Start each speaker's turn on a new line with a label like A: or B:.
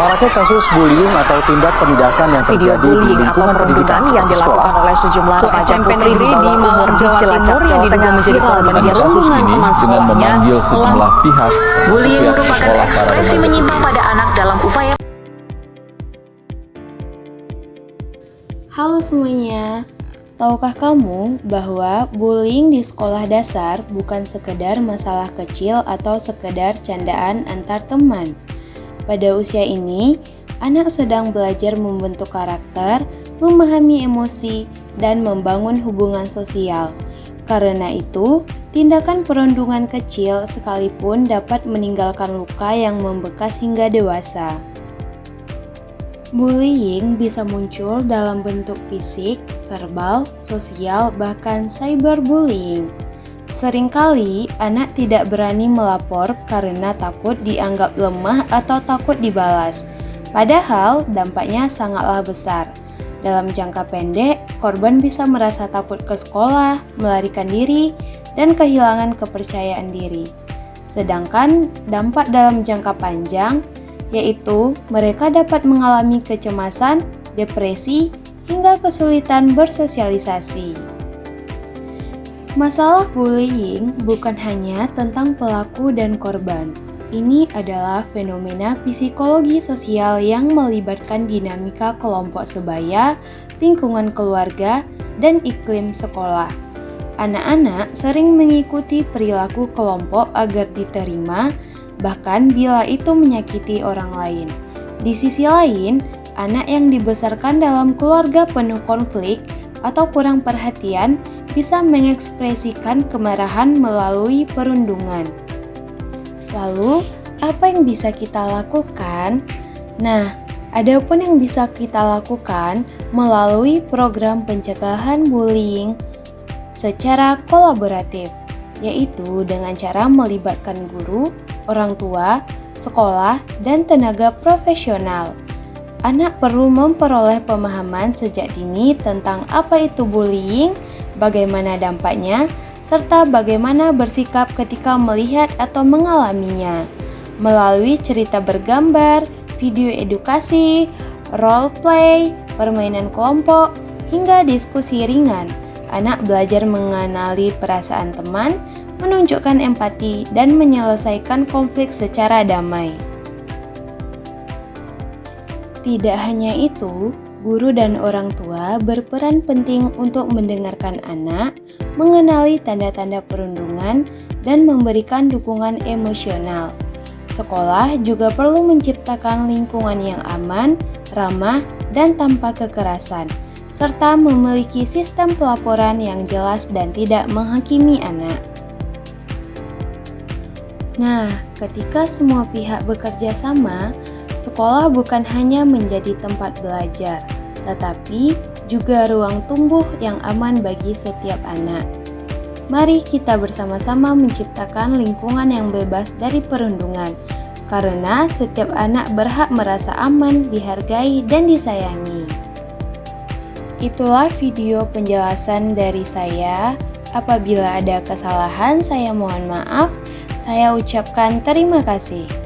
A: Maraknya kasus bullying atau tindak penindasan yang terjadi di lingkungan pendidikan
B: yang dilakukan
A: sekolah.
B: oleh sejumlah remaja
C: SMP
B: putri
C: negeri
B: di
C: di Malang, Jawa Timur yang diduga menjadi korban
D: Kasus
C: perundungan
D: ini
C: teman
D: dengan
C: sekolahnya
D: memanggil sejumlah pihak
B: Bullying
D: pihak
B: merupakan
D: sekolah para
B: ekspresi
D: remaja
B: menyimpang
D: putri.
B: pada anak dalam upaya.
E: Halo semuanya, tahukah kamu bahwa bullying di sekolah dasar bukan sekedar masalah kecil atau sekedar candaan antar teman? Pada usia ini, anak sedang belajar membentuk karakter, memahami emosi, dan membangun hubungan sosial. Karena itu, tindakan perundungan kecil sekalipun dapat meninggalkan luka yang membekas hingga dewasa. Bullying bisa muncul dalam bentuk fisik, verbal, sosial, bahkan cyberbullying. Seringkali anak tidak berani melapor karena takut dianggap lemah atau takut dibalas. Padahal dampaknya sangatlah besar. Dalam jangka pendek, korban bisa merasa takut ke sekolah, melarikan diri, dan kehilangan kepercayaan diri. Sedangkan dampak dalam jangka panjang yaitu mereka dapat mengalami kecemasan, depresi, hingga kesulitan bersosialisasi. Masalah bullying bukan hanya tentang pelaku dan korban. Ini adalah fenomena psikologi sosial yang melibatkan dinamika kelompok sebaya, lingkungan keluarga, dan iklim sekolah. Anak-anak sering mengikuti perilaku kelompok agar diterima, bahkan bila itu menyakiti orang lain. Di sisi lain, anak yang dibesarkan dalam keluarga penuh konflik atau kurang perhatian bisa mengekspresikan kemarahan melalui perundungan. Lalu, apa yang bisa kita lakukan? Nah, ada pun yang bisa kita lakukan melalui program pencegahan bullying secara kolaboratif, yaitu dengan cara melibatkan guru, orang tua, sekolah, dan tenaga profesional. Anak perlu memperoleh pemahaman sejak dini tentang apa itu bullying, bagaimana dampaknya, serta bagaimana bersikap ketika melihat atau mengalaminya. Melalui cerita bergambar, video edukasi, role play, permainan kelompok, hingga diskusi ringan, anak belajar mengenali perasaan teman, menunjukkan empati, dan menyelesaikan konflik secara damai. Tidak hanya itu, guru dan orang tua berperan penting untuk mendengarkan anak, mengenali tanda-tanda perundungan, dan memberikan dukungan emosional. Sekolah juga perlu menciptakan lingkungan yang aman, ramah, dan tanpa kekerasan, serta memiliki sistem pelaporan yang jelas dan tidak menghakimi anak. Nah, ketika semua pihak bekerja sama, sekolah bukan hanya menjadi tempat belajar, tetapi juga ruang tumbuh yang aman bagi setiap anak. Mari kita bersama-sama menciptakan lingkungan yang bebas dari perundungan, karena setiap anak berhak merasa aman, dihargai, dan disayangi. Itulah video penjelasan dari saya. Apabila ada kesalahan, saya mohon maaf. Saya ucapkan terima kasih.